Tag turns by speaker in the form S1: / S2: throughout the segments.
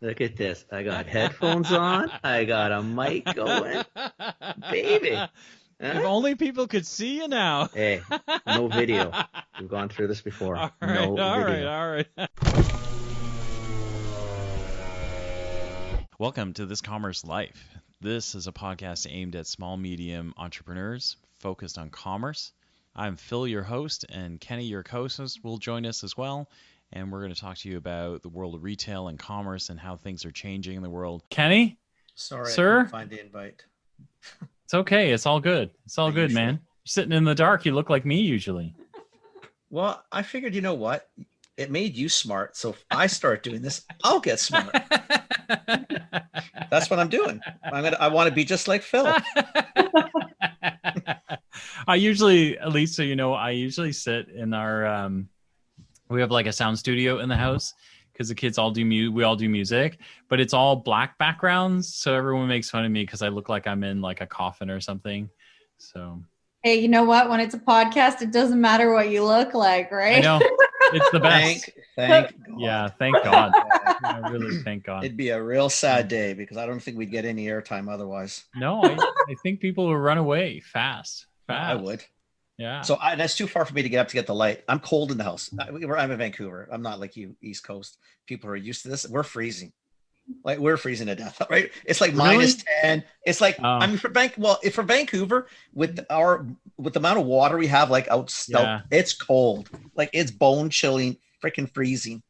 S1: Look at this. I got headphones on. I got a mic going. Baby.
S2: If
S1: Huh?
S2: only people could see you now.
S1: Hey, no video. We've gone through this before.
S2: All right,
S1: No
S2: all right,
S1: video.
S2: all right. Welcome to This Commerce Life. This is a podcast aimed at small, medium entrepreneurs focused on commerce. I'm Phil, your host, and Kenny, your co-host, will join us as well. And we're going to talk to you about the world of retail and commerce and how things are changing in the world. Kenny?
S3: Sorry,
S2: Sir?
S3: I couldn't find the invite.
S2: It's okay. It's all good. It's all good, man. You're sitting in the dark. You look like me usually.
S3: Well, I figured, you know what? It made you smart. So if I start doing this, I'll get smart. That's what I'm doing. I want to be just like Phil.
S2: I usually, at least so you know, I usually sit in our, we have like a sound studio in the house because the kids all do we all do music, but it's all black backgrounds. So everyone makes fun of me because I look like I'm in like a coffin or something. So.
S4: Hey, you know what? When it's a podcast, it doesn't matter what you look like, right?
S2: I know. It's the best.
S3: Thank God.
S2: Yeah, thank God. I really thank God.
S3: It'd be a real sad day because I don't think we'd get any airtime otherwise.
S2: No, I think people will run away fast.
S3: I would.
S2: Yeah.
S3: So that's too far for me to get up to get the light. I'm cold in the house. I'm in Vancouver. I'm not like you, East Coast. People are used to this. We're freezing. Like we're freezing to death, right? It's like
S2: Really?
S3: -10. It's like I mean for Vancouver with the amount of water we have like out, it's cold. Like it's bone chilling, freaking freezing.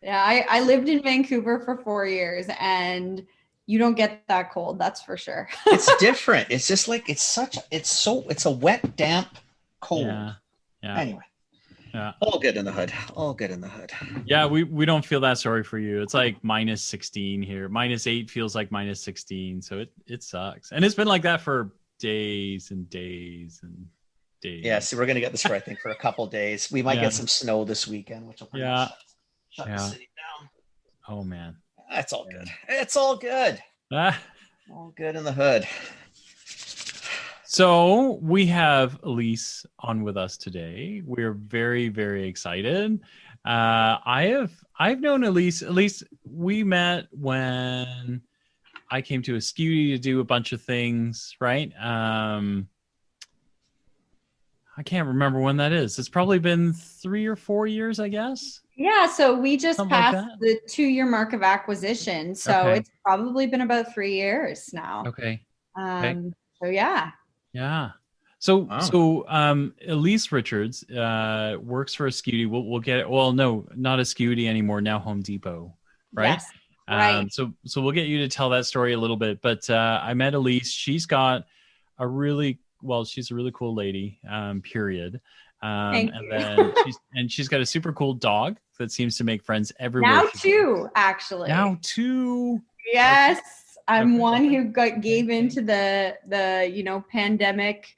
S4: Yeah, I lived in Vancouver for 4 years and you don't get that cold, that's for sure.
S3: It's different. It's just like it's a wet, damp cold.
S2: Yeah.
S3: Anyway.
S2: Yeah.
S3: All good in the hood. All good in the hood.
S2: Yeah, we don't feel that sorry for you. It's like -16 here. -8 feels like -16. So it sucks. And it's been like that for days and days and days.
S3: Yeah, so we're gonna get this for I think for a couple days. We might get some snow this weekend, which will shut the city down.
S2: Oh man.
S3: That's all good. It's all good. All good in the hood.
S2: So we have Alys on with us today. We're very, very excited. I've known Alys. Alys, we met when I came to Ascuity to do a bunch of things, right? I can't remember when that is. It's probably been 3 or 4 years, I guess.
S4: Yeah, so we just
S2: Something
S4: passed
S2: like
S4: the 2-year mark of acquisition. So It's probably been about 3 years now.
S2: Okay.
S4: So yeah.
S2: Yeah. So Alys Richards works for Ascuity. We'll get it. Well, no, not Ascuity anymore. Now Home Depot, right?
S4: Yes. Right.
S2: So we'll get you to tell that story a little bit. But I met Alys. She's got she's a really cool lady. Period.
S4: Thank you.
S2: Then she's got a super cool dog that seems to make friends everywhere.
S4: Now 2, actually.
S2: Now 2.
S4: Yes. I'm one who gave into the pandemic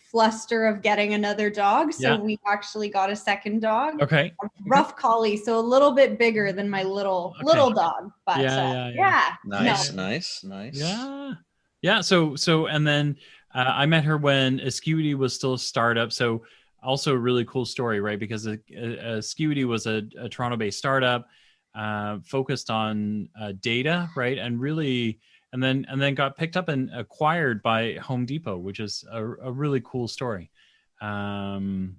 S4: fluster of getting another dog. So we actually got a second dog.
S2: Okay.
S4: A rough collie, so a little bit bigger than my little dog. But
S3: Nice.
S2: Yeah. So and then I met her when Ascuity was still a startup. So also a really cool story, right? Because Ascuity was a Toronto-based startup. Focused on data, right, and then got picked up and acquired by Home Depot, which is a really cool story. Really,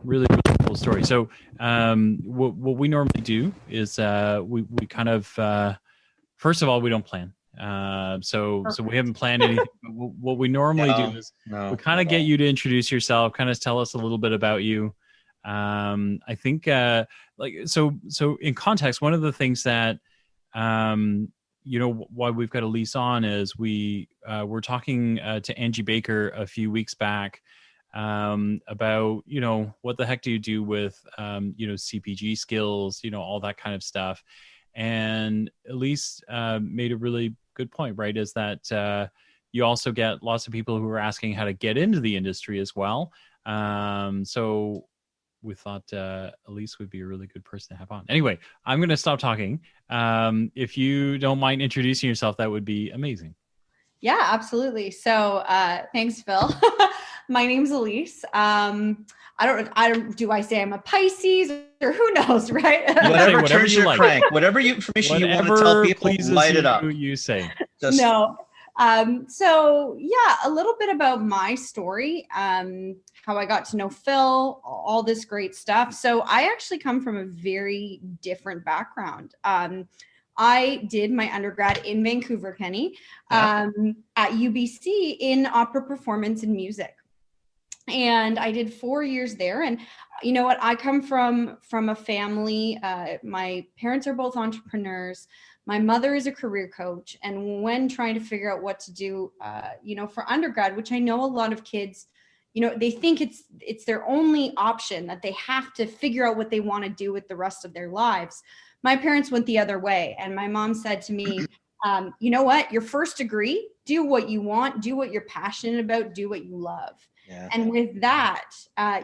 S2: really cool story. So what we normally do is we kind of first of all, we don't plan. So we haven't planned anything. What we normally do is we kind of get you to introduce yourself, kind of tell us a little bit about you. I think so in context, one of the things that why we've got Alys on is we were talking to Angie Baker a few weeks back about what the heck do you do with CPG skills, all that kind of stuff. And Alys made a really good point, right? Is that you also get lots of people who are asking how to get into the industry as well. So we thought Alys would be a really good person to have on. Anyway, I'm going to stop talking. If you don't mind introducing yourself, that would be amazing.
S4: Yeah, absolutely. So thanks, Phil. My name's Alys. Do I say I'm a Pisces or who knows, right?
S3: Whatever turns your crank, whatever information you want to tell people, light it up.
S2: You say.
S4: No. So yeah, a little bit about my story, how I got to know Phil, all this great stuff. So I actually come from a very different background. I did my undergrad in Vancouver, Kenny, at UBC in opera performance and music. And I did 4 years there. And you know what? I come from a family, my parents are both entrepreneurs. My mother is a career coach. And when trying to figure out what to do, for undergrad, which I know a lot of kids, they think it's their only option, that they have to figure out what they want to do with the rest of their lives. My parents went the other way. And my mom said to me, you know what, your first degree, do what you want, do what you're passionate about, do what you love. Yeah. And with that,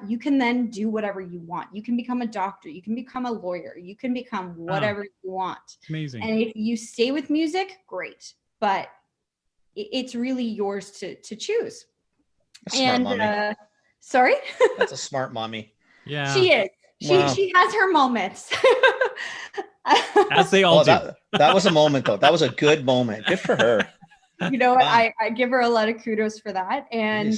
S4: you can then do whatever you want. You can become a doctor, you can become a lawyer, you can become whatever you want.
S2: Amazing.
S4: And if you stay with music, great. But it's really yours to choose.
S3: Smart mommy.
S4: Sorry?
S3: That's a smart mommy.
S2: Yeah.
S4: She is. She has her moments.
S2: As they all do.
S3: That was a moment, though. That was a good moment. Good for her.
S4: You know what? I give her a lot of kudos for that. And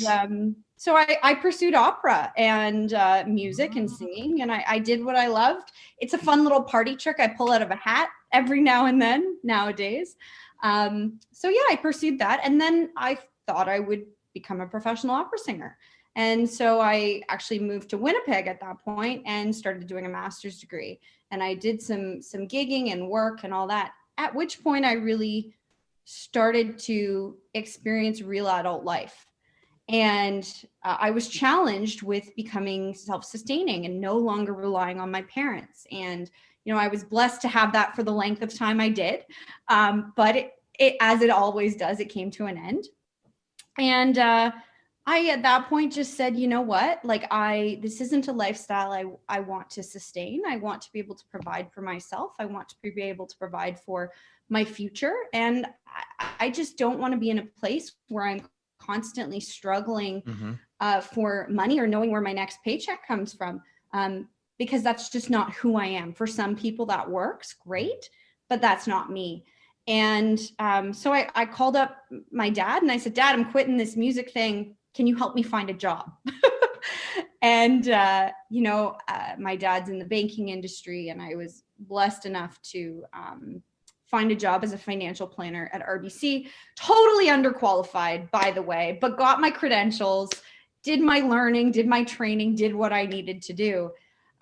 S4: so I pursued opera and music and singing, and I did what I loved. It's a fun little party trick I pull out of a hat every now and then nowadays. So yeah, I pursued that. And then I thought I would become a professional opera singer. And so I actually moved to Winnipeg at that point and started doing a master's degree. And I did some gigging and work and all that, at which point I really started to experience real adult life. And I was challenged with becoming self-sustaining and no longer relying on my parents. And, I was blessed to have that for the length of time I did. But it, as it always does, it came to an end. And I, at that point, just said, you know what, this isn't a lifestyle I want to sustain. I want to be able to provide for myself. I want to be able to provide for my future. And I just don't want to be in a place where I'm constantly struggling for money or knowing where my next paycheck comes from, because that's just not who I am. For some people that works great, but that's not me. And so I called up my dad and I said, Dad, I'm quitting this music thing. Can you help me find a job? And, my dad's in the banking industry, and I was blessed enough to find a job as a financial planner at RBC. Totally underqualified, by the way, but got my credentials, did my learning, did my training, did what I needed to do.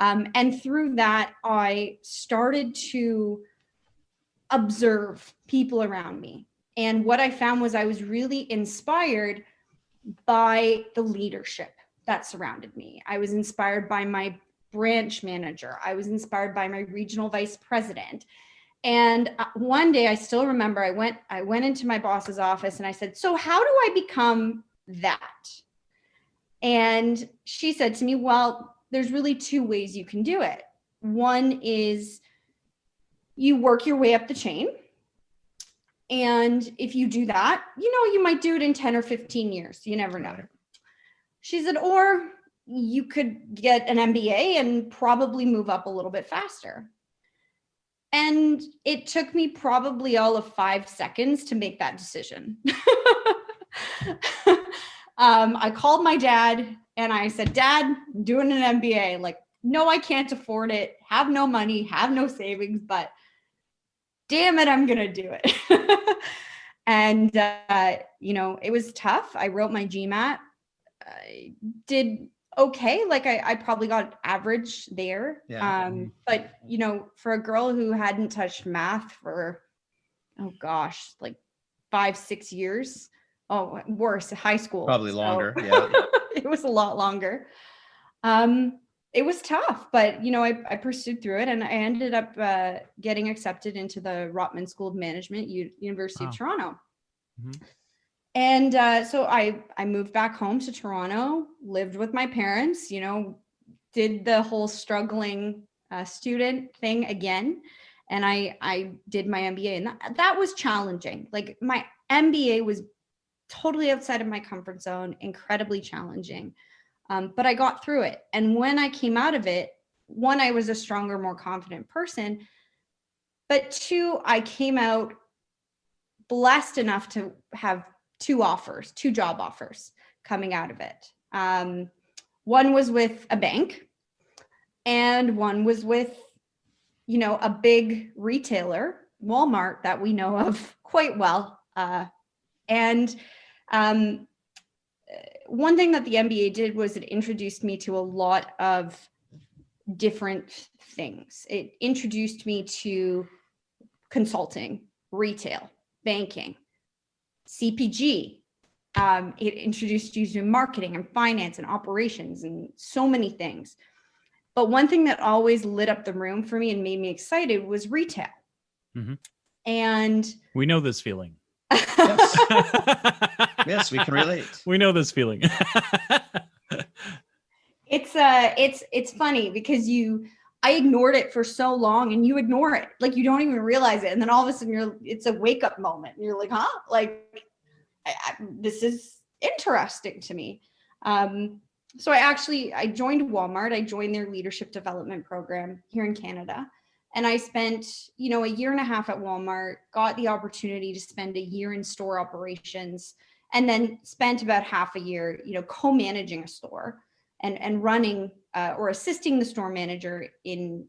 S4: And through that, I started to observe people around me. And what I found was I was really inspired by the leadership that surrounded me. I was inspired by my branch manager. I was inspired by my regional vice president. And one day, I still remember, I went into my boss's office and I said, so how do I become that? And she said to me, well, there's really two ways you can do it. One is you work your way up the chain. And if you do that, you might do it in 10 or 15 years. You never know. She said, or you could get an MBA and probably move up a little bit faster. And it took me probably all of 5 seconds to make that decision. I called my dad and I said, Dad, I'm doing an MBA. No, I can't afford it. Have no money, have no savings, but damn it, I'm going to do it. And, it was tough. I wrote my GMAT. I did okay. I probably got average there. Yeah. But, for a girl who hadn't touched math for, 5-6 years. Oh, worse, high school.
S3: Probably longer. Yeah.
S4: It was a lot longer. It was tough, but, I pursued through it, and I ended up getting accepted into the Rotman School of Management, University of Toronto. Mm-hmm. And so I moved back home to Toronto, lived with my parents, did the whole struggling student thing again. And I did my MBA, and that was challenging. My MBA was totally outside of my comfort zone, incredibly challenging. But I got through it. And when I came out of it, one, I was a stronger, more confident person. But two, I came out blessed enough to have two job offers coming out of it. One was with a bank, and one was with, a big retailer, Walmart, that we know of quite well. And one thing that the MBA did was it introduced me to a lot of different things. It introduced me to consulting, retail, banking, CPG. It introduced you to marketing and finance and operations and so many things. But one thing that always lit up the room for me and made me excited was retail. Mm-hmm. And
S2: we know this feeling.
S3: Yes. Yes, we can relate.
S2: We know this feeling.
S4: It's funny because I ignored it for so long, and you ignore it. Like, you don't even realize it. And then all of a sudden it's a wake up moment. And you're like, huh? Like, this is interesting to me. So I joined Walmart. I joined their leadership development program here in Canada. And I spent, a year and a half at Walmart, got the opportunity to spend a year in store operations, and then spent about half a year, co-managing a store and running or assisting the store manager in,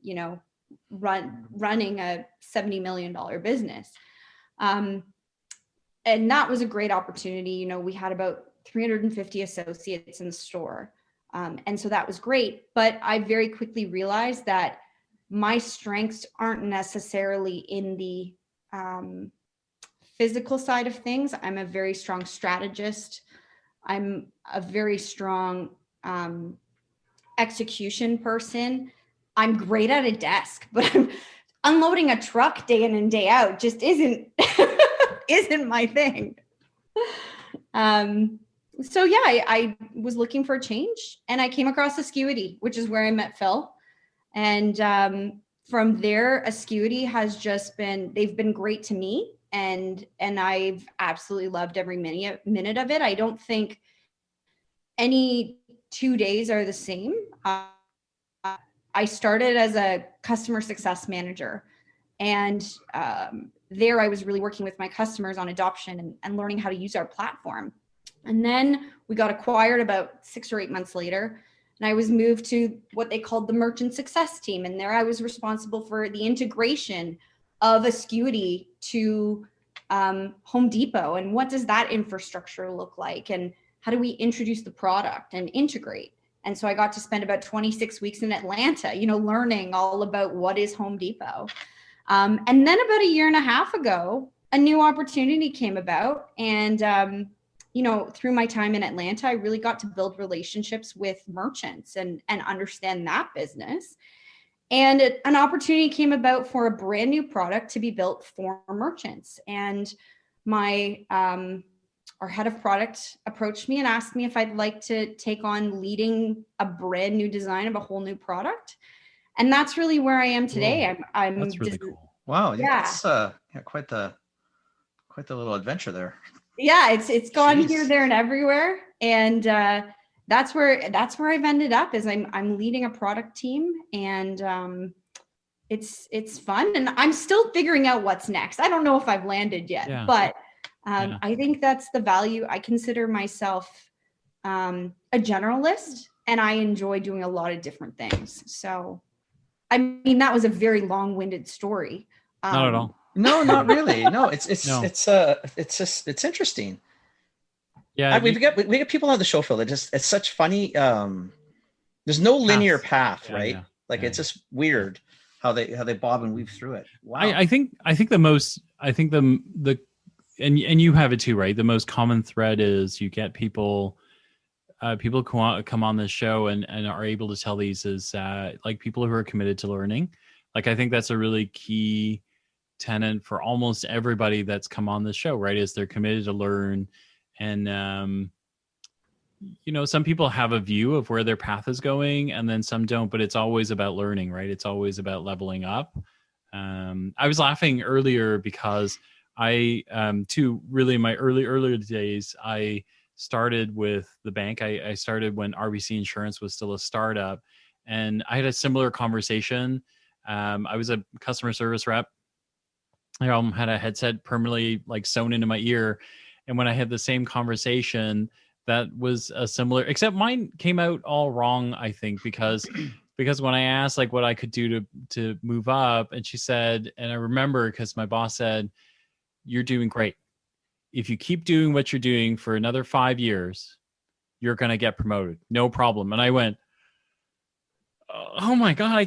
S4: running a $70 million business. And that was a great opportunity. We had about 350 associates in the store. And so that was great. But I very quickly realized that my strengths aren't necessarily in the physical side of things. I'm a very strong strategist. I'm a very strong execution person. I'm great at a desk, but unloading a truck day in and day out just isn't my thing. So yeah, I was looking for a change, and I came across Acuity, which is where I met Phil. And from there, Acuity has just they've been great to me, and I've absolutely loved every minute of it. I don't think any 2 days are the same. I started as a customer success manager, and there I was really working with my customers on adoption and learning how to use our platform. And then we got acquired about 6 or 8 months later, and I was moved to what they called the merchant success team. And there I was responsible for the integration of Acuity to Home Depot. And what does that infrastructure look like? And how do we introduce the product and integrate? And so I got to spend about 26 weeks in Atlanta, learning all about what is Home Depot. And then about a year and a half ago, a new opportunity came about. And through my time in Atlanta, I really got to build relationships with merchants and understand that business. And an opportunity came about for a brand new product to be built for merchants. And our head of product approached me and asked me if I'd like to take on leading a brand new design of a whole new product. And that's really where I am today. I'm
S2: that's really cool.
S3: Wow. Yeah. That's quite the little adventure there.
S4: Yeah, it's gone here, there, and everywhere, and that's where I've ended up. Is I'm leading a product team, and it's fun, and I'm still figuring out what's next. I don't know if I've landed yet, but I think that's the value. I consider myself a generalist, and I enjoy doing a lot of different things. So, I mean, that was a very long-winded story.
S2: Not at all.
S3: No, not really. No, it's interesting.
S2: Yeah,
S3: we get people on the show, Phil. It's such funny. There's no linear path, right? Yeah. Like it's just weird how they bob and weave through it. Wow.
S2: I think the and you have it too, right? The most common thread is you get people come on this show and are able to tell these is like people who are committed to learning. Like I think that's a really key tenet for almost everybody that's come on the show, right? Is they're committed to learn. And some people have a view of where their path is going and then some don't, but it's always about learning, right? It's always about leveling up. I was laughing earlier because I too, really in my earlier days, I started with the bank. I started when RBC Insurance was still a startup, and I had a similar conversation. I was a customer service rep. I had a headset permanently like sewn into my ear, and when I had the same conversation, that was a similar, except mine came out all wrong, I think, because when I asked like what I could do to move up, and she said, and I remember because my boss said, "You're doing great. If you keep doing what you're doing for another 5 years, you're going to get promoted. No problem." And I went, "Oh my God, I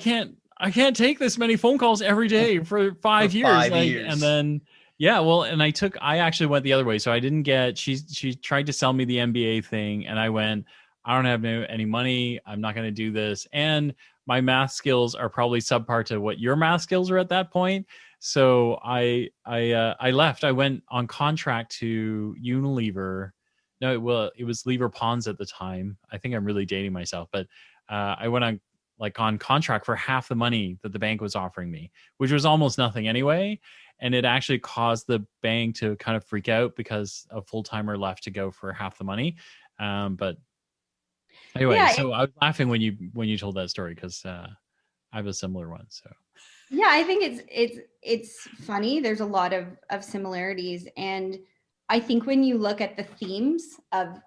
S2: can't take this many phone calls every day for 5 years."
S3: 5 years.
S2: And then, yeah, well, and I actually went the other way. So I didn't get, she tried to sell me the MBA thing. And I went, "I don't have any money. I'm not going to do this. And my math skills are probably subpar to what your math skills are at that point." So I left. I went on contract to Unilever. No, it was Lever Ponds at the time. I think I'm really dating myself, but I went on contract for half the money that the bank was offering me, which was almost nothing anyway. And it actually caused the bank to kind of freak out because a full-timer left to go for half the money. But anyway, yeah, so I was laughing when you told that story because I have a similar one. So
S4: yeah, I think it's funny. There's a lot of similarities, and I think when you look at the themes of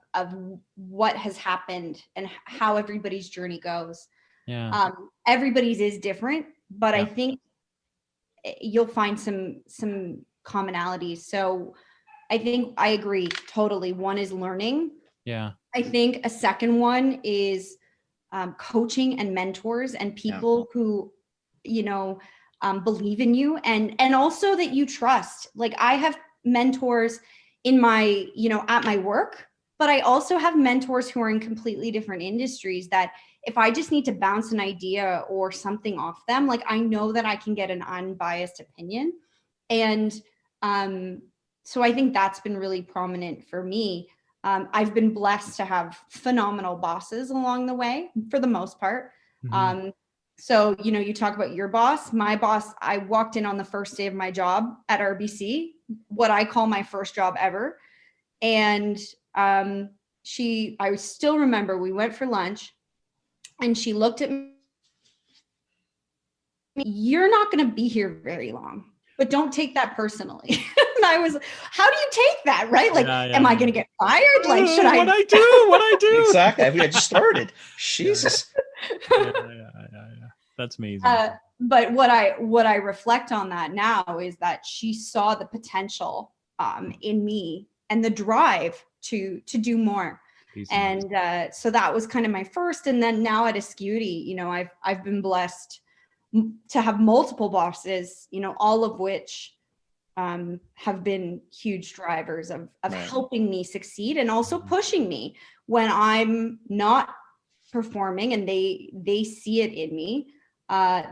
S4: what has happened and how everybody's journey goes,
S2: yeah,
S4: everybody's is different, but
S2: yeah.
S4: I think you'll find some commonalities. So I think I agree totally. One is learning.
S2: Yeah.
S4: I think a second one is coaching and mentors and people who, believe in you and also that you trust. Like I have mentors in my, at my work, but I also have mentors who are in completely different industries that if I just need to bounce an idea or something off them, like I know that I can get an unbiased opinion. And so I think that's been really prominent for me. I've been blessed to have phenomenal bosses along the way for the most part.
S2: Mm-hmm.
S4: So, you talk about your boss, my boss, I walked in on the first day of my job at RBC, what I call my first job ever. And I still remember we went for lunch and she looked at me, "You're not going to be here very long, but don't take that personally." And I was, how do you take that? Right? Like, am I going to get fired? Like, should I?
S2: What I do?
S3: Exactly. I just started. Jesus.
S2: Yeah. That's amazing.
S4: But what I reflect on that now is that she saw the potential in me and the drive to do more. And so that was kind of my first. And then now at Ascuity, I've been blessed to have multiple bosses, all of which have been huge drivers of helping me succeed and also pushing me when I'm not performing, and they see it in me.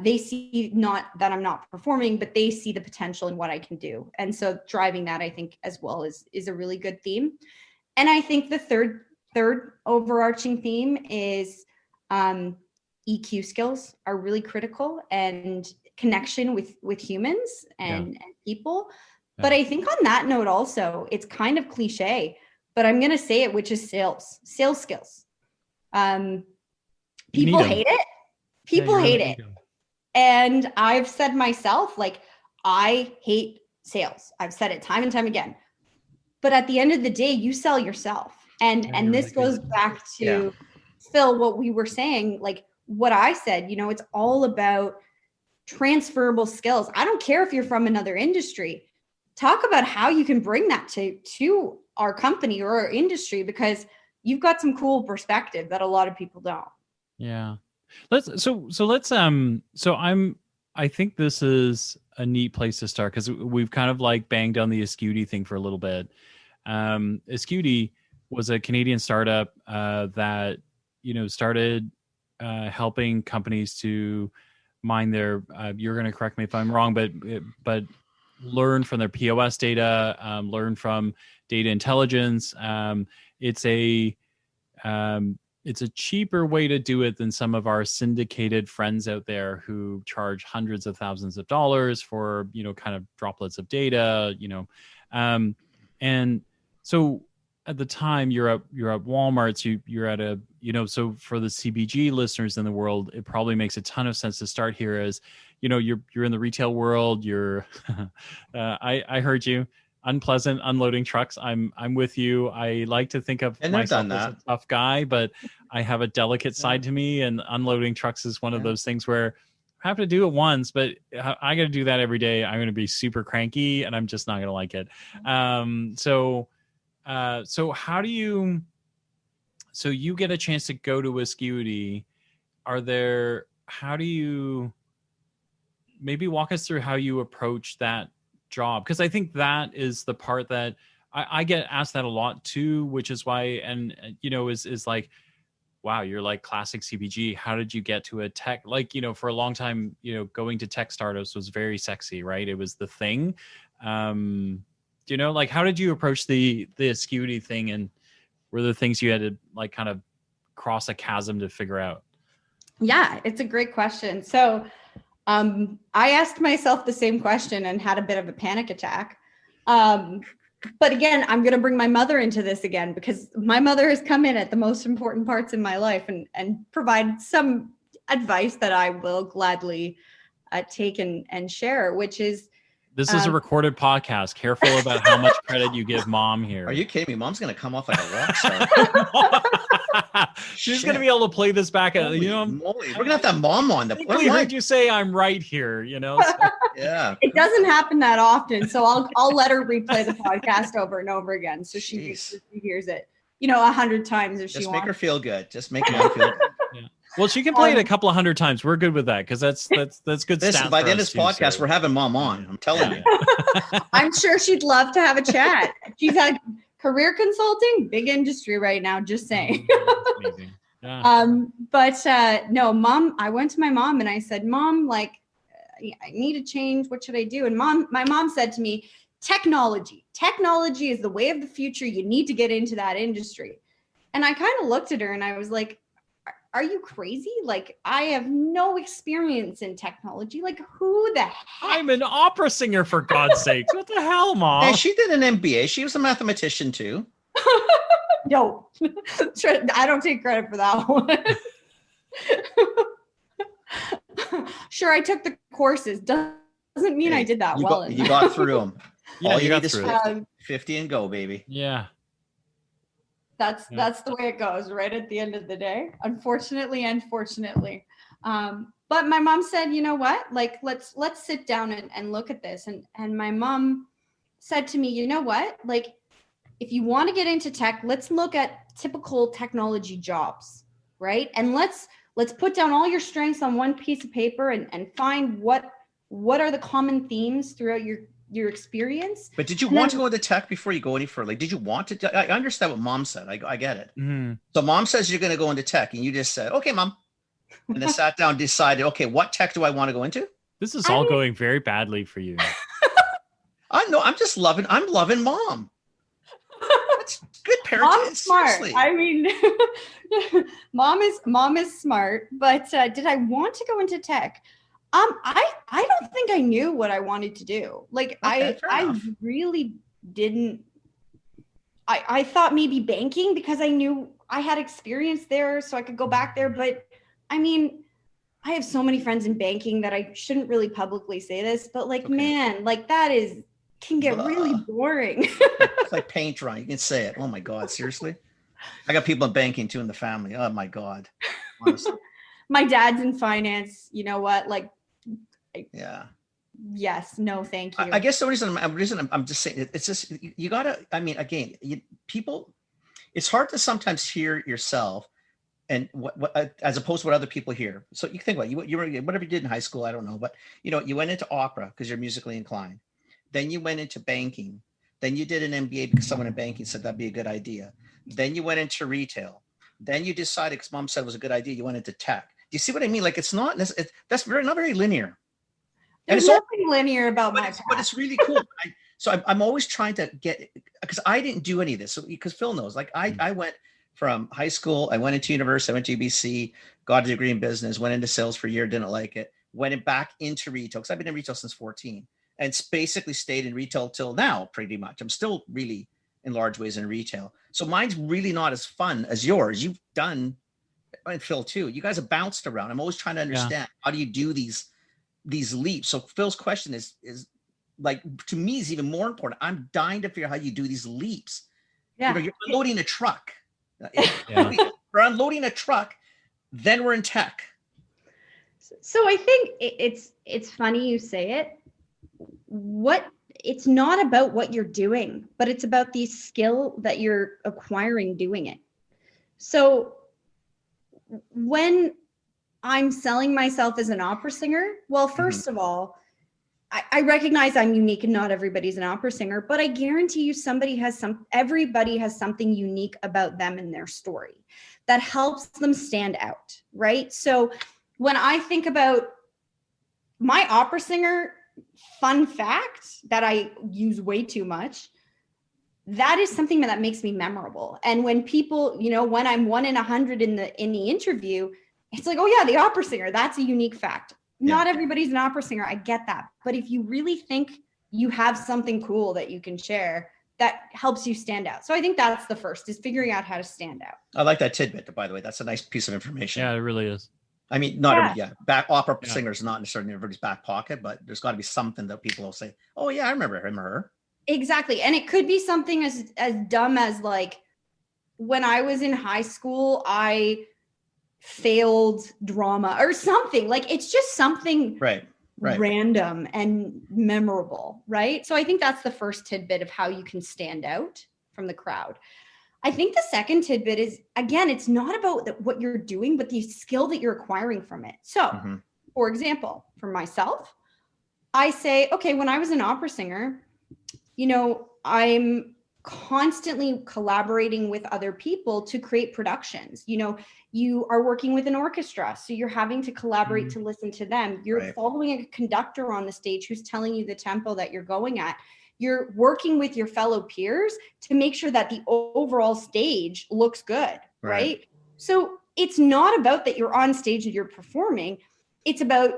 S4: They see not that I'm not performing, but they see the potential in what I can do. And so driving that, I think, as well is a really good theme. And I think the third overarching theme is EQ skills are really critical, and connection with humans and people. Yeah. But I think on that note also, it's kind of cliche, but I'm going to say it, which is sales skills. People hate it. People hate it. And I've said myself, like, I hate sales. I've said it time and time again. But at the end of the day, you sell yourself. And this goes back to Phil, what we were saying, like what I said, it's all about transferable skills. I don't care if you're from another industry. Talk about how you can bring that to our company or our industry, because you've got some cool perspective that a lot of people don't.
S2: Yeah. I think this is a neat place to start, because we've kind of like banged on the Ascuity thing for a little bit. Ascuity was a Canadian startup that started helping companies to mine their you're going to correct me if I'm wrong, but learn from their POS data, learn from data intelligence. It's a it's a cheaper way to do it than some of our syndicated friends out there who charge hundreds of thousands of dollars for, kind of droplets of data, and so at the time you're at Walmart's, you're at a, so for the CBG listeners in the world, it probably makes a ton of sense to start here as, you're in the retail world, you're, I heard you. Unpleasant unloading trucks. I'm with you. I like to think of myself as a tough guy, but I have a delicate side to me, and unloading trucks is one of those things where I have to do it once, but I got to do that every day. I'm going to be super cranky, and I'm just not going to like it. So how do you? So you get a chance to go to Acuity. How do you? Maybe walk us through how you approach that job, because I think that is the part that I get asked that a lot too, which is why, and is like, wow, you're like classic CPG. How did you get to a tech? Like, for a long time, going to tech startups was very sexy, right? It was the thing. Like, how did you approach the Acuity thing, and were there things you had to like kind of cross a chasm to figure out?
S4: Yeah, it's a great question. So I asked myself the same question and had a bit of a panic attack. But again, I'm going to bring my mother into this again, because my mother has come in at the most important parts in my life and provide some advice that I will gladly take and share, which is,
S2: this is a recorded podcast. Careful about how much credit you give mom here.
S3: Are you kidding me? Mom's going to come off like a rock star.
S2: She's going to be able to play this back.
S3: Moly. We're going to have that mom on.
S2: I heard you say I'm right here, So.
S3: Yeah.
S4: It doesn't happen that often. So I'll let her replay the podcast over and over again. So she hears it, 100 times if she wants.
S3: Just make her feel good. Just make mom feel good.
S2: Yeah. Well, she can play it a couple of hundred times. We're good with that, because that's good.
S3: Listen, by the end of this podcast, we're having mom on. I'm telling you.
S4: I'm sure she'd love to have a chat. She's had career consulting, big industry right now. Just saying.
S2: Amazing. Yeah.
S4: No, mom. I went to my mom and I said, "Mom, like, I need to change. What should I do?" And my mom said to me, "Technology is the way of the future. You need to get into that industry." And I kind of looked at her and I was like, are you crazy? Like, I have no experience in technology. Like, who the heck?
S2: I'm an opera singer, for God's sakes. What the hell, Mom?
S3: Hey, she did an MBA. She was a mathematician too.
S4: No, I don't take credit for that one. Sure, I took the courses. Doesn't mean I did that well.
S3: You got through them.
S2: Yeah, all you got through
S3: 50 and go, baby.
S2: Yeah.
S4: That's the way it goes, right at the end of the day, unfortunately and fortunately. But my mom said, you know what, like, let's sit down and look at this. And my mom said to me, you know what, like, if you want to get into tech, let's look at typical technology jobs, right? And let's put down all your strengths on one piece of paper and find what are the common themes throughout your experience.
S3: But did you want to go into tech before you go any further? Like, did you want to? I understand what mom said. I get it.
S2: Mm-hmm.
S3: So mom says you're going to go into tech, and you just said, "Okay, mom," and then sat down, decided, "Okay, what tech do I want to go into?"
S2: This is all going very badly for you.
S3: I know. I'm loving mom. That's good parenting.
S4: Mom's smart.
S3: Seriously.
S4: I mean, mom is smart. But did I want to go into tech? I don't think I knew what I wanted to do. Like,
S3: okay,
S4: I really didn't. I thought maybe banking, because I knew I had experience there, so I could go back there. But I mean, I have so many friends in banking that I shouldn't really publicly say this, but like, man, like that can get really boring.
S3: It's like paint drying. You can say it. Oh my God, seriously? I got people in banking too in the family. Oh my God. Honestly.
S4: My dad's in finance. You know what? Like,
S3: yeah.
S4: Yes. No, thank you.
S3: I guess the reason I'm just saying, it's just, you gotta, I mean, again, people, it's hard to sometimes hear yourself and what as opposed to what other people hear. So you think about you were whatever you did in high school, I don't know, but you went into opera because you're musically inclined. Then you went into banking. Then you did an MBA because someone in banking said that'd be a good idea. Then you went into retail. Then you decided, because mom said it was a good idea, you went into tech. Do you see what I mean? Like, it's not, that's not very linear.
S4: There's nothing linear about my path.
S3: But it's really cool. I'm always trying to get, because I didn't do any of this. So, because Phil knows, like I went from high school. I went into university. I went to UBC, got a degree in business, went into sales for a year, didn't like it. Went back into retail because I've been in retail since 14 and basically stayed in retail till now, pretty much. I'm still really in large ways in retail. So mine's really not as fun as yours. You've done, and Phil too, you guys have bounced around. I'm always trying to understand how do you do these leaps? So Phil's question is like, to me, is even more important. I'm dying to figure out how you do these leaps.
S4: Yeah.
S3: You know, you're unloading a truck. We're unloading a truck, then we're in tech.
S4: So I think it's funny you say it. It's not about what you're doing, but it's about the skill that you're acquiring doing it. So when I'm selling myself as an opera singer, well, first of all, I recognize I'm unique and not everybody's an opera singer, but I guarantee you everybody has something unique about them and their story that helps them stand out, right? So when I think about my opera singer, fun fact that I use way too much, that is something that makes me memorable. And when people, when I'm 1 in 100 in the interview, it's like, oh yeah, the opera singer, that's a unique fact. Not everybody's an opera singer. I get that. But if you really think you have something cool that you can share, that helps you stand out. So I think that's the first, is figuring out how to stand out.
S3: I like that tidbit, by the way. That's a nice piece of information.
S2: Yeah, it really is.
S3: I mean, back opera singers, not necessarily in everybody's back pocket, but there's got to be something that people will say, oh yeah, I remember him or her.
S4: Exactly. And it could be something as dumb as like, when I was in high school, I failed drama or something. Like, it's just something random and memorable, right? So I think that's the first tidbit of how you can stand out from the crowd. I think the second tidbit is, again, it's not about what you're doing, but the skill that you're acquiring from it. So, for example, for myself, I say, okay, when I was an opera singer, I'm constantly collaborating with other people to create productions. You are working with an orchestra, so you're having to collaborate to listen to them. You're following a conductor on the stage who's telling you the tempo that you're going at. You're working with your fellow peers to make sure that the overall stage looks good, right? So it's not about that you're on stage and you're performing. It's about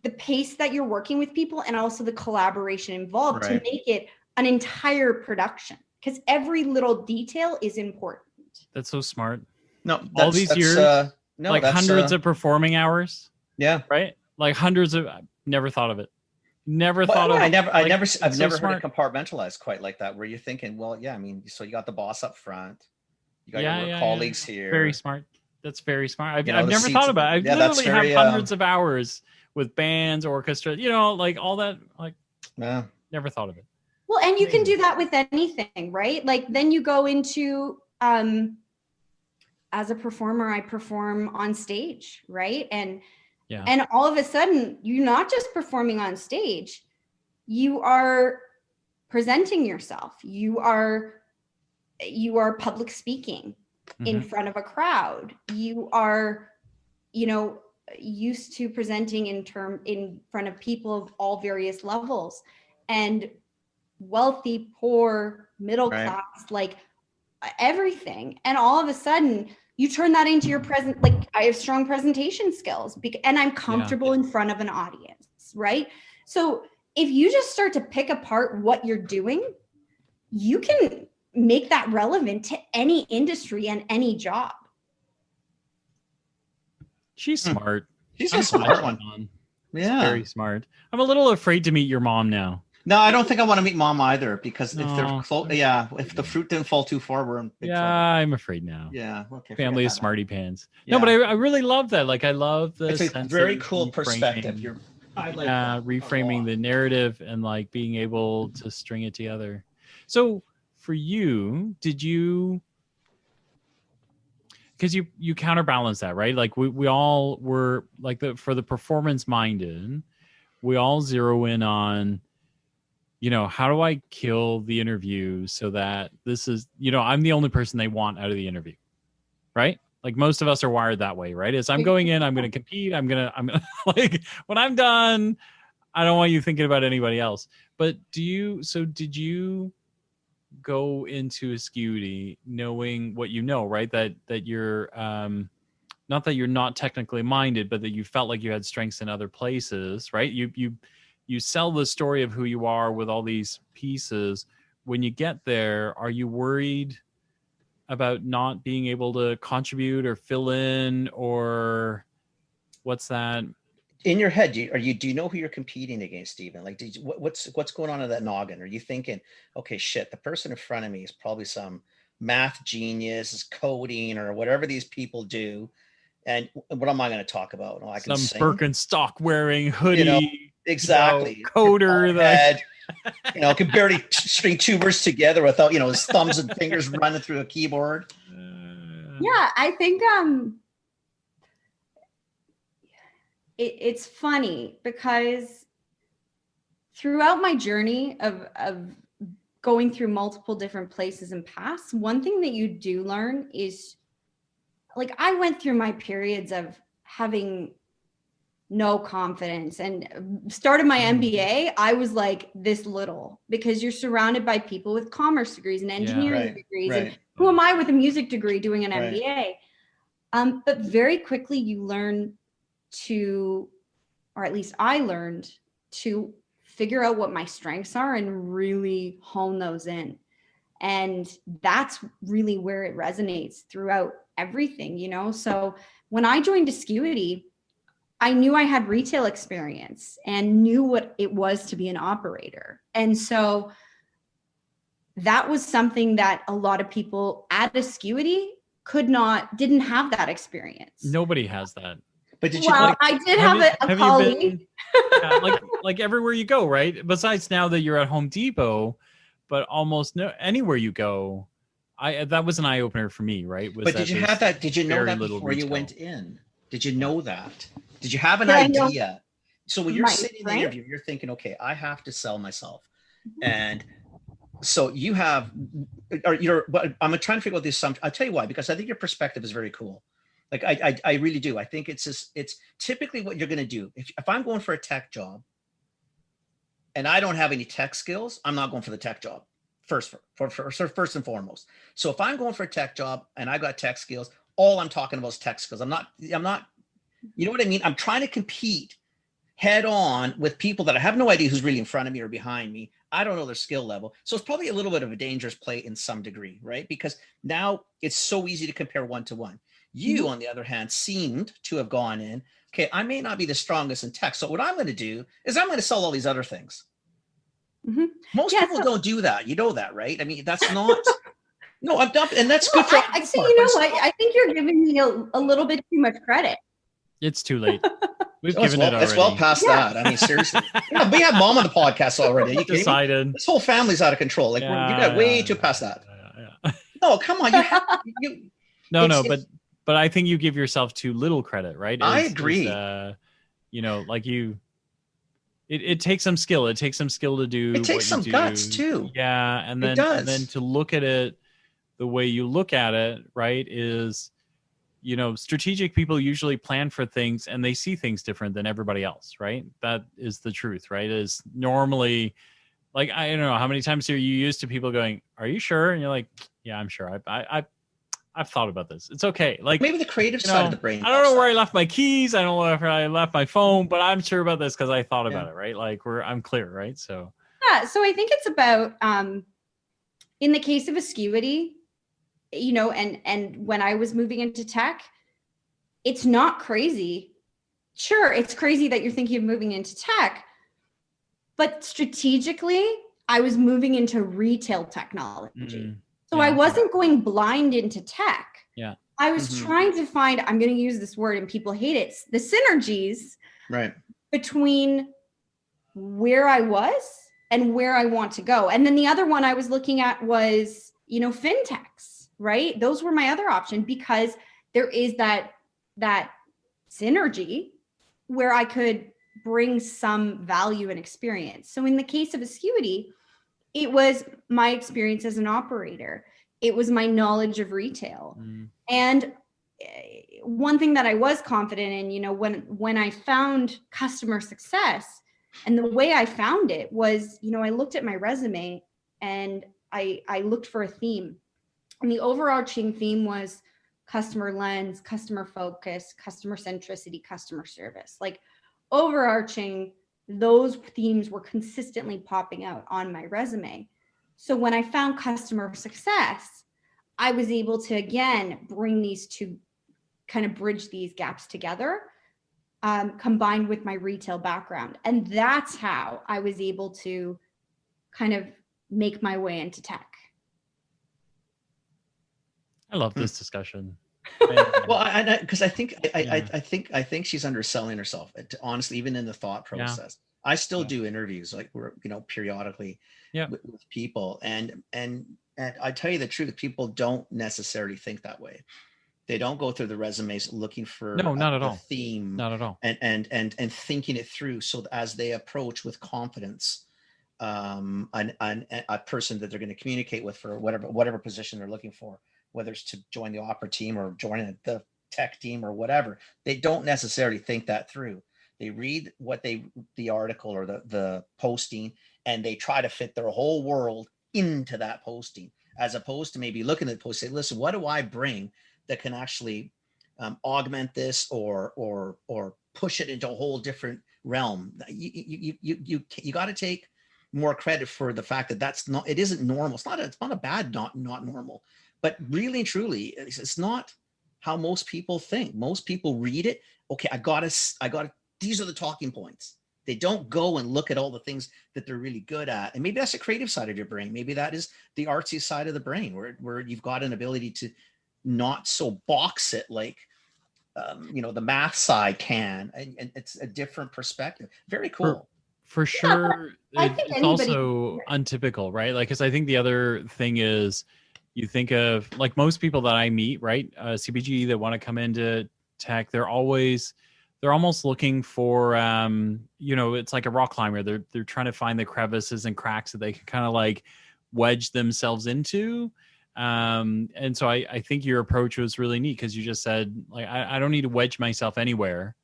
S4: the pace that you're working with people and also the collaboration involved to make it an entire production, because every little detail is important.
S2: That's so smart.
S3: No,
S2: all these years, hundreds of performing hours.
S3: Yeah.
S2: Right. Like hundreds of, never thought of it. I've never
S3: heard it compartmentalized quite like that, where you're thinking, well, yeah, I mean, so you got the boss up front, you got your colleagues here.
S2: Very smart. That's very smart. I've never thought about it. I literally have hundreds of hours with bands, orchestra, like all that, never thought of it.
S4: Well, and you can do that with anything, right? Like then you go into, as a performer, I perform on stage, right? And all of a sudden, you're not just performing on stage, you are presenting yourself. You are public speaking in front of a crowd. You are, used to presenting in front of people of all various levels, and wealthy, poor, middle class, like everything. And all of a sudden you turn that into your present. Like, I have strong presentation skills and I'm comfortable in front of an audience, right? So if you just start to pick apart what you're doing, you can make that relevant to any industry and any job.
S2: She's smart.
S3: She's a smart one. Yeah.
S2: Very smart. I'm a little afraid to meet your mom now.
S3: No, I don't think I want to meet mom either, because if they're close, if the fruit didn't fall too far, we're in big trouble.
S2: I'm afraid now.
S3: Yeah, okay.
S2: Family of smarty pants. Yeah. No, but I really love that. Like, I love the
S3: it's a very cool perspective.
S2: Reframing the narrative and like being able to string it together. So for you, did you? Because you counterbalance that, right? Like we all were like for the performance minded, we all zero in on, how do I kill the interview so that this is, I'm the only person they want out of the interview, right? Like most of us are wired that way, right? As I'm going in, I'm going to compete. I'm going to like, when I'm done, I don't want you thinking about anybody else. But did you go into Acuity knowing what you know, right? That you're not that you're not technically minded, but that you felt like you had strengths in other places, right? You sell the story of who you are with all these pieces. When you get there, are you worried about not being able to contribute or fill in, or what's that?
S3: In your head, do you know who you're competing against, Stephen? Like, what's going on in that noggin? Are you thinking, okay, shit, the person in front of me is probably some math genius, is coding or whatever these people do, and what am I going to talk about? Oh, I can
S2: Some
S3: sing.
S2: Birkenstock wearing hoodie,
S3: exactly,
S2: coder
S3: head, can barely string two words together without his thumbs and fingers running through a keyboard.
S4: Yeah, I think it's funny because throughout my journey of going through multiple different places and paths, one thing that you do learn is, like, I went through my periods of having no confidence, and started my MBA. I was like this little, because you're surrounded by people with commerce degrees and engineering degrees.
S3: Right.
S4: And who am I with a music degree doing an MBA? But very quickly you learn to, or at least I learned to figure out what my strengths are and really hone those in. And that's really where it resonates throughout everything, So when I joined Acuity, I knew I had retail experience and knew what it was to be an operator. And so that was something that a lot of people at Acuity didn't have that experience.
S2: Nobody has that.
S3: But did you?
S4: Well, I did have a colleague.
S2: Like everywhere you go, right? Besides now that you're at Home Depot, but almost anywhere you go, that was an eye opener for me, right?
S3: But did you have that? Did you know that before you went in? Did you know that? Did you have an idea? So when you're sitting in the interview, you're thinking, okay, I have to sell myself, and so you have, but I'm trying to figure out this. I'll tell you why, because I think your perspective is very cool. Like I really do. I think it's typically what you're going to do. If I'm going for a tech job and I don't have any tech skills, I'm not going for the tech job first and foremost. So if I'm going for a tech job and I got tech skills, all I'm talking about is tech skills. I'm not, you know what I mean? I'm trying to compete head on with people that I have no idea who's really in front of me or behind me. I don't know their skill level. So it's probably a little bit of a dangerous play in some degree, right? Because now it's so easy to compare one-to-one. You, on the other hand, seemed to have gone in, okay, I may not be the strongest in tech. So what I'm going to do is I'm going to sell all these other things. Mm-hmm. Most people don't do that. You know that, right? I mean, that's not, no, I'm not, and that's good for
S4: I see, I think you're giving me a little bit too much credit.
S2: It's too late. We've given it already.
S3: It's well past that. I mean, seriously. We have Mom on the podcast already. You
S2: decided.
S3: This whole family's out of control. Like, you got way too past that. No, come on.
S2: But I think you give yourself too little credit, right?
S3: I agree.
S2: It takes some skill. It takes some skill to do.
S3: It takes some guts too.
S2: Yeah, and then to look at it the way you look at it, right, is, strategic people usually plan for things and they see things different than everybody else, right? That is the truth, right? Is normally, like, I don't know how many times are you used to people going, "Are you sure?" And you're like, "Yeah, I'm sure. I've thought about this. It's okay." Like,
S3: maybe the creative side of the brain.
S2: I don't know where I left my keys. I don't know where I left my phone, but I'm sure about this because I thought about it, right? Like, I'm clear, right? So
S4: yeah. So I think it's about in the case of Acuity, and when I was moving into tech, it's not crazy. Sure, it's crazy that you're thinking of moving into tech, but strategically, I was moving into retail technology. Mm-hmm. So I wasn't going blind into tech.
S2: Yeah.
S4: I was trying to find, I'm going to use this word and people hate it, the synergies between where I was and where I want to go. And then the other one I was looking at was, fintechs, right? Those were my other option, because there is that synergy where I could bring some value and experience. So in the case of Acuity, it was my experience as an operator. It was my knowledge of retail. And one thing that I was confident in, when I found customer success, and the way I found it was, I looked at my resume and I looked for a theme, and the overarching theme was customer lens, customer focus, customer centricity, customer service. Like overarching, those themes were consistently popping out on my resume. So when I found customer success, I was able to again bring these two, kind of bridge these gaps together, combined with my retail background. And that's how I was able to kind of make my way into tech.
S2: I love this discussion.
S3: Well, because I think she's underselling herself. Honestly, even in the thought process, I still do interviews like periodically with people, and I tell you the truth, people don't necessarily think that way. They don't go through the resumes looking for
S2: not at all
S3: theme,
S2: not at all,
S3: and thinking it through, so that as they approach with confidence, a person that they're going to communicate with for whatever position they're looking for, whether it's to join the opera team or join the tech team or whatever, they don't necessarily think that through. They read the article or the posting, and they try to fit their whole world into that posting, as opposed to maybe looking at the post and say, listen, what do I bring that can actually augment this or push it into a whole different realm? You got to take more credit for the fact that it isn't normal. It's not a bad not normal, but really and truly, it's not how most people think. Most people read it. Okay, I got it. These are the talking points. They don't go and look at all the things that they're really good at. And maybe that's the creative side of your brain. Maybe that is the artsy side of the brain, where you've got an ability to not so box it like the math side can, and it's a different perspective. Very cool.
S2: For sure. It's also untypical, right? Like, because I think the other thing is, you think of like most people that I meet, right? CPG that want to come into tech, they're almost looking for, it's like a rock climber. They're trying to find the crevices and cracks that they can kind of like wedge themselves into. And so I think your approach was really neat, because you just said, like, I don't need to wedge myself anywhere,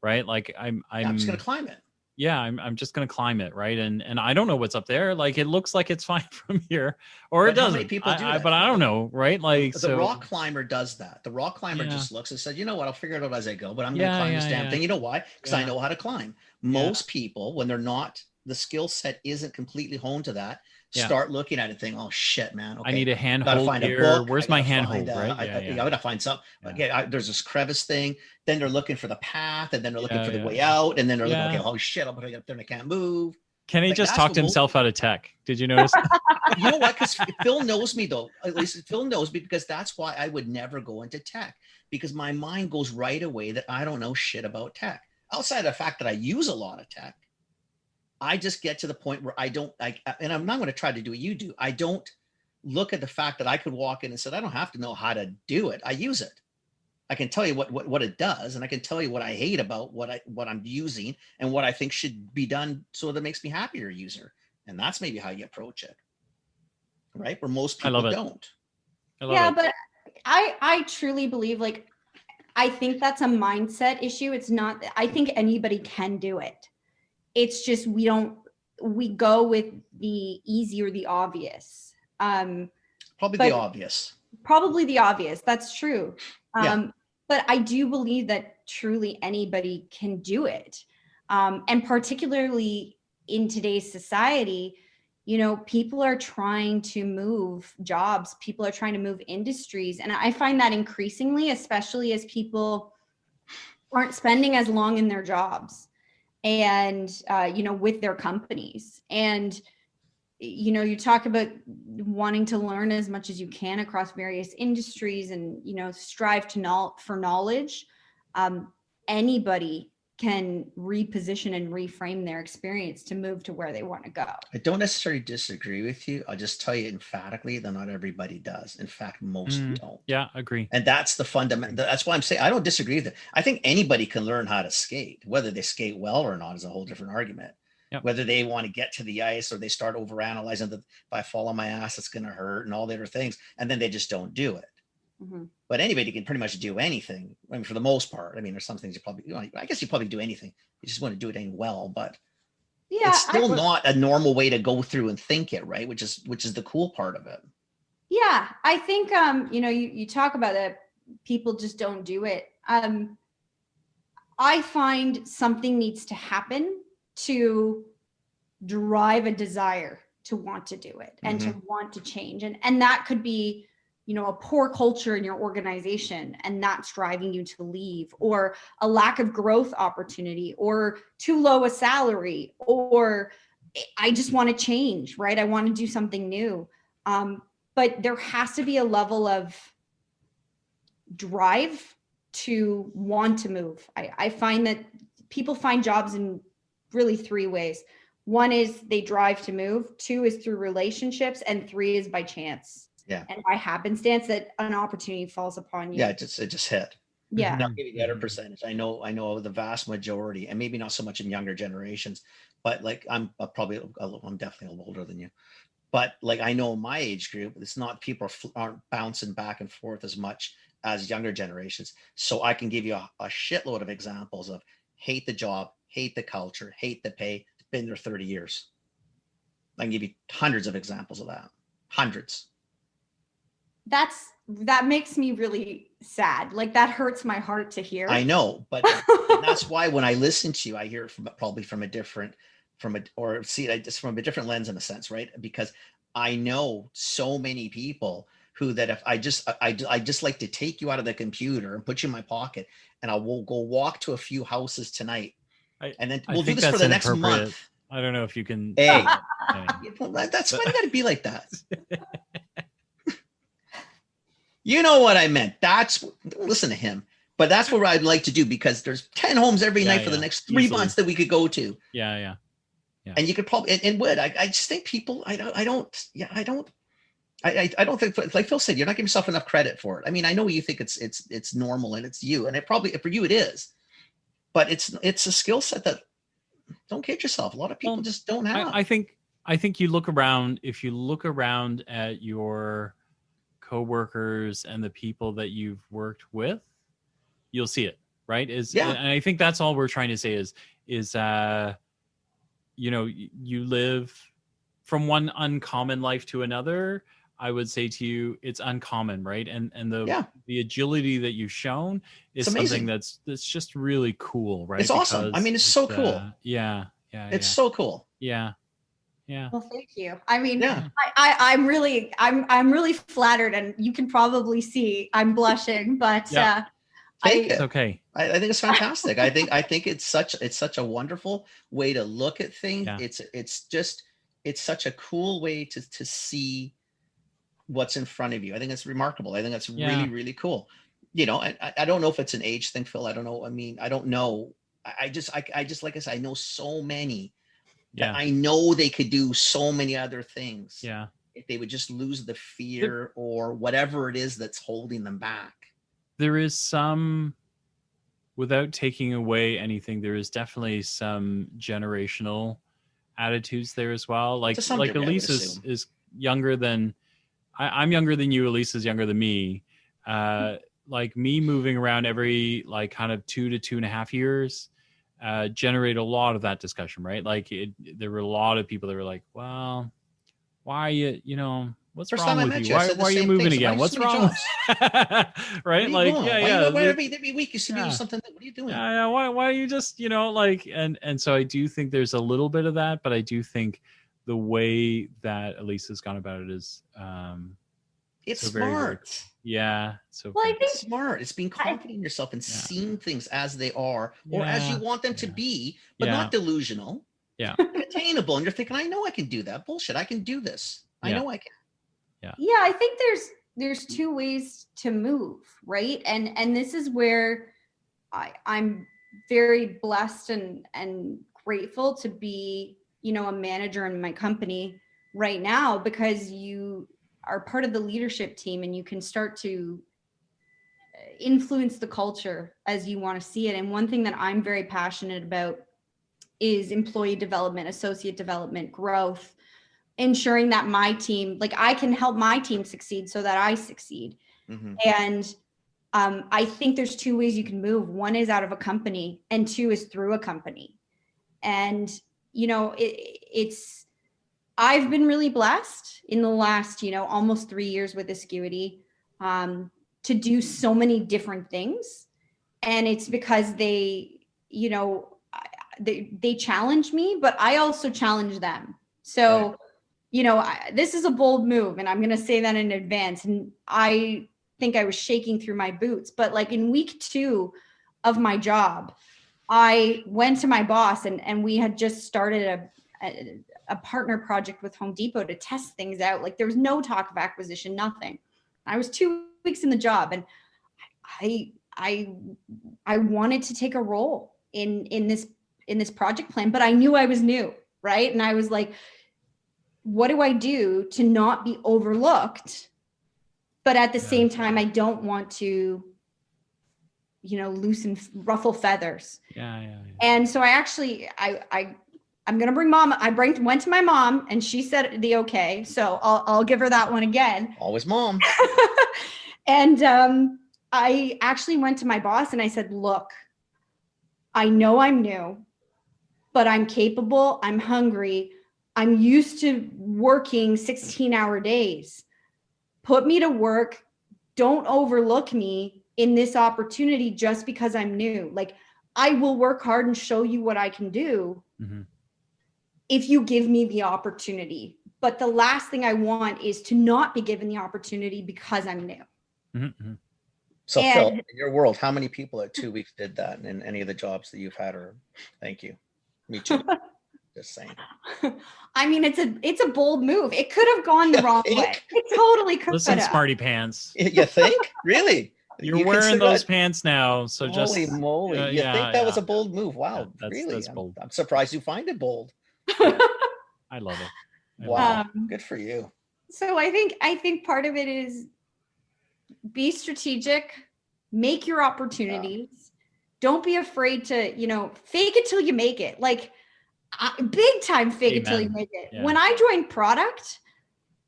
S2: right? Like I'm
S3: just going to climb it.
S2: Yeah, I'm just going to climb it, right? And I don't know what's up there. Like, it looks like it's fine from here, or it doesn't.
S3: People do that?
S2: But I don't know, right? Like,
S3: the rock climber does that. The rock climber just looks and says, you know what, I'll figure it out as I go, but I'm going to climb this damn thing. You know why? Because I know how to climb. Most people, when they're not, the skill set isn't completely honed to that, start looking at it, think, oh shit, man, okay,
S2: I need a handhold here. Where's my handhold, right?
S3: I gotta find something. There's this crevice thing. Then they're looking for the path, and then they're looking for the way out, and then they're looking, okay, oh shit, I'm putting up there and I can't move.
S2: Kenny just talked himself out of tech. Did you notice?
S3: You know what? Because Phil knows me, though. At least Phil knows me, because that's why I would never go into tech, because my mind goes right away that I don't know shit about tech. Outside of the fact that I use a lot of tech, I just get to the point where and I'm not going to try to do what you do. I don't look at the fact that I could walk in and say, I don't have to know how to do it. I use it. I can tell you what it does, and I can tell you what I hate about what I'm using and what I think should be done so that it makes me happier user. And that's maybe how you approach it, right? Where most people don't.
S4: But I truly believe, like, I think that's a mindset issue. It's not, I think anybody can do it. It's just we go with the easy or the obvious.
S3: Probably the obvious. That's true. But I do believe that truly anybody can do it. And particularly in today's society, people are trying to move jobs, people are trying to move industries. And I find that increasingly, especially as people aren't spending as long in their jobs and, with their companies. And, you talk about wanting to learn as much as you can across various industries and, strive for knowledge. Anybody can reposition and reframe their experience to move to where they want to go. I don't necessarily disagree with you. I'll just tell you emphatically that not everybody does. In fact, most don't.
S2: Yeah, agree.
S3: And that's the fundamental. That's why I'm saying I don't disagree with it. I think anybody can learn how to skate. Whether they skate well or not is a whole different argument.
S2: Yep.
S3: Whether they want to get to the ice or they start overanalyzing that if I fall on my ass, it's going to hurt and all the other things. And then they just don't do it. Mm-hmm. But anybody can pretty much do anything. I mean, for the most part. I mean, there's some things you probably, I guess you probably do anything. You just want to do it well. But
S4: Yeah,
S3: it's still not a normal way to go through and think it, right? Which is the cool part of it.
S4: Yeah, I think you talk about that people just don't do it. I find something needs to happen to drive a desire to want to do it and to want to change. And that could be, a poor culture in your organization and that's driving you to leave, or a lack of growth opportunity, or too low a salary, or I just want to change, right? I want to do something new. But there has to be a level of drive to want to move. I find that people find jobs in really 3 ways. 1 is they drive to move, 2 is through relationships, and 3 is by chance.
S3: Yeah.
S4: And by happenstance that an opportunity falls upon you.
S3: Yeah, it just hit.
S4: Yeah.
S3: I'll give you the other percentage. I know the vast majority, and maybe not so much in younger generations, but like I'm definitely a little older than you. But like I know my age group, it's not people aren't bouncing back and forth as much as younger generations. So I can give you a shitload of examples of hate the job, hate the culture, hate the pay. It's been there 30 years. I can give you hundreds of examples of that. Hundreds.
S4: That makes me really sad. Like that hurts my heart to hear.
S3: I know, but that's why when I listen to you, I hear it from a different lens in a sense, right? Because I know so many people who that if I just like to take you out of the computer and put you in my pocket, and I will go walk to a few houses tonight, and then we'll do this for the next month.
S2: I don't know if you can.
S3: Hey, that's why you got to be like that. You know what I meant. Listen to him. But that's what I'd like to do, because there's 10 homes every night for the next 3 months that we could go to.
S2: Yeah.
S3: And you could probably, and would, I just think people, I don't think, like Phil said, you're not giving yourself enough credit for it. I mean, I know you think it's normal and it's you, and it probably, for you it is, but it's a skill set that, don't kid yourself, a lot of people just don't have.
S2: I think you look around, if you look around at your coworkers and the people that you've worked with, you'll see it, right? And I think that's all we're trying to say is you live from one uncommon life to another. I would say to you, it's uncommon, right? And the agility that you've shown is something that's just really cool, right?
S3: It's awesome. I mean, it's so cool.
S2: It's
S3: so cool.
S2: Yeah.
S4: Well, thank you. I mean, I'm really flattered, and you can probably see I'm blushing, but
S3: it's
S2: okay.
S3: I think it's fantastic. I think it's such a wonderful way to look at things. Yeah. It's such a cool way to see what's in front of you. I think it's remarkable. I think that's really, really cool. I don't know if it's an age thing, Phil. I don't know. I mean, I don't know. I just like I said, I know so many. Yeah. I know they could do so many other things.
S2: Yeah.
S3: If they would just lose the fear or whatever it is that's holding them back.
S2: There is some, without taking away anything, there is definitely some generational attitudes there as well. Like Alys is younger than I'm younger than you. Alys is younger than me. Like me moving around every kind of 2 to 2.5 years generate a lot of that discussion, right? Like there were a lot of people that were like, well, why are you, what's wrong with you? Why are you moving again? What's wrong? Right? Like,
S3: every week you see me do something. What are you doing?
S2: Yeah. Why are you just, and so I do think there's a little bit of that, but I do think the way that Alys has gone about it is,
S3: it's
S2: so
S3: smart.
S2: Yeah. So
S4: I think
S3: it's smart. It's being confident in yourself and seeing things as they are, or as you want them to be, but not delusional.
S2: Yeah.
S3: Attainable. And you're thinking, I know I can do that. Bullshit. I can do this. I know I can.
S2: Yeah.
S4: Yeah. I think there's 2 ways to move, right? And this is where I'm very blessed and grateful to be, a manager in my company right now, because you are part of the leadership team and you can start to influence the culture as you want to see it. And one thing that I'm very passionate about is employee development, associate development, growth, ensuring that my team, I can help my team succeed so that I succeed. Mm-hmm. And I think there's 2 ways you can move. 1 is out of a company and 2 is through a company. And I've been really blessed in the last, almost 3 years with Acuity, to do so many different things. And it's because they challenge me, but I also challenge them. So, this is a bold move, and I'm going to say that in advance. And I think I was shaking through my boots, but like in week 2 of my job, I went to my boss and we had just started a partner project with Home Depot to test things out. Like there was no talk of acquisition, nothing. I was 2 weeks in the job, and I wanted to take a role in this project plan, but I knew I was new, right? And I was like, what do I do to not be overlooked? But at the same time, I don't want to, ruffle feathers.
S2: Yeah.
S4: And so I'm going to bring mom. Went to my mom, and she said the okay. So I'll give her that one again.
S3: Always mom.
S4: And I actually went to my boss and I said, look, I know I'm new, but I'm capable. I'm hungry. I'm used to working 16-hour days. Put me to work. Don't overlook me in this opportunity just because I'm new. Like, I will work hard and show you what I can do if you give me the opportunity. But the last thing I want is to not be given the opportunity because I'm new.
S2: Mm-hmm.
S3: So Phil, in your world, how many people at 2 weeks did that in any of the jobs that you've had? Or thank you. Me too. Just saying.
S4: I mean, it's a bold move. It could have gone the wrong way. It totally could have.
S2: Listen, smarty pants.
S3: You think? Really?
S2: You're wearing those pants now, so
S3: holy moly. You think that was a bold move? Wow, really?
S2: That's bold.
S3: I'm surprised you find it bold.
S2: I love it.
S3: Wow, good for you.
S4: So I think part of it is be strategic, make your opportunities. Don't be afraid to, fake it till you make it. Like big time fake it till you make it. Yeah. When I joined product,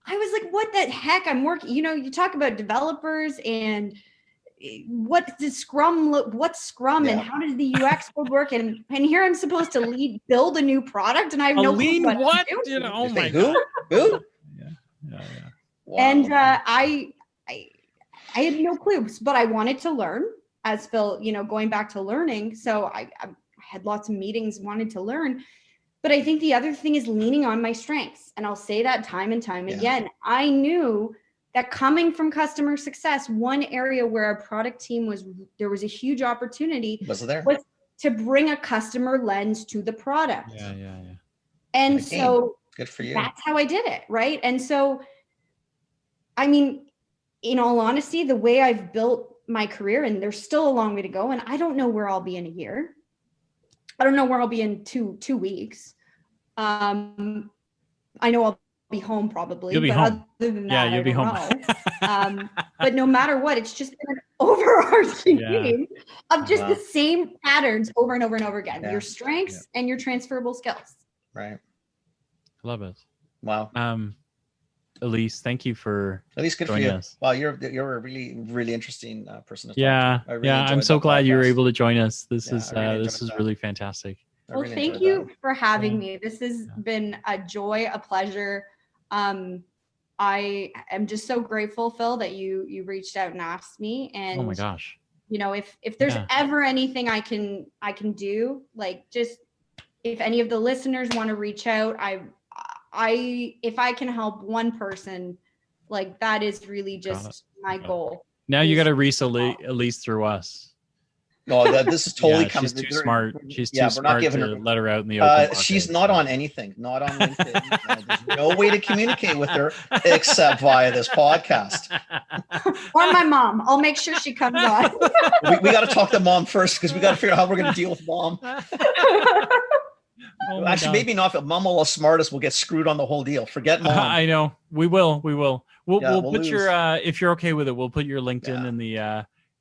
S4: I was like, what the heck? I'm working, you talk about developers and what's Scrum and how does the UX code work? And here I'm supposed to build a new product, and I have no clue what to do.
S2: Oh my God.
S3: Who?
S2: Yeah.
S4: Wow. And I had no clue, but I wanted to learn, as Phil, going back to learning. So I had lots of meetings, wanted to learn. But I think the other thing is leaning on my strengths. And I'll say that time and time again. I knew that coming from customer success, one area where our product team there was a huge opportunity was to bring a customer lens to the product.
S2: Yeah.
S4: And so
S3: good for you.
S4: That's how I did it. Right. And so, I mean, in all honesty, the way I've built my career, and there's still a long way to go, and I don't know where I'll be in a year. I don't know where I'll be in two weeks. I know I'll be home probably.
S2: You'll be home.
S4: Other than that,
S2: you'll be home.
S4: But no matter what, it's just been an overarching theme of just the same patterns over and over and over again. Your strengths and your transferable skills.
S3: Right.
S2: I love it.
S3: Wow.
S2: Elise, thank you for joining us.
S3: Wow, you're a really, really interesting person to talk to.
S2: I'm so glad you were able to join us. This is really fantastic.
S4: Well, thank you for having me. This has been a joy, a pleasure. I am just so grateful, Phil, that you reached out and asked me. And
S2: oh my gosh,
S4: if there's ever anything I can do, like just if any of the listeners want to reach out, if I can help one person, like that is really just my goal.
S2: Now you got to reach Elise through us.
S3: No, this is totally coming.
S2: She's too smart. She's too smart to let her out in the open market.
S3: She's not on anything, not on LinkedIn. There's no way to communicate with her except via this podcast.
S4: Or my mom. I'll make sure she comes on.
S3: we got to talk to mom first because we got to figure out how we're going to deal with mom. Actually, maybe not. If mom will smart us, we'll get screwed on the whole deal. Forget mom.
S2: I know. We will. We'll put your if you're okay with it, we'll put your LinkedIn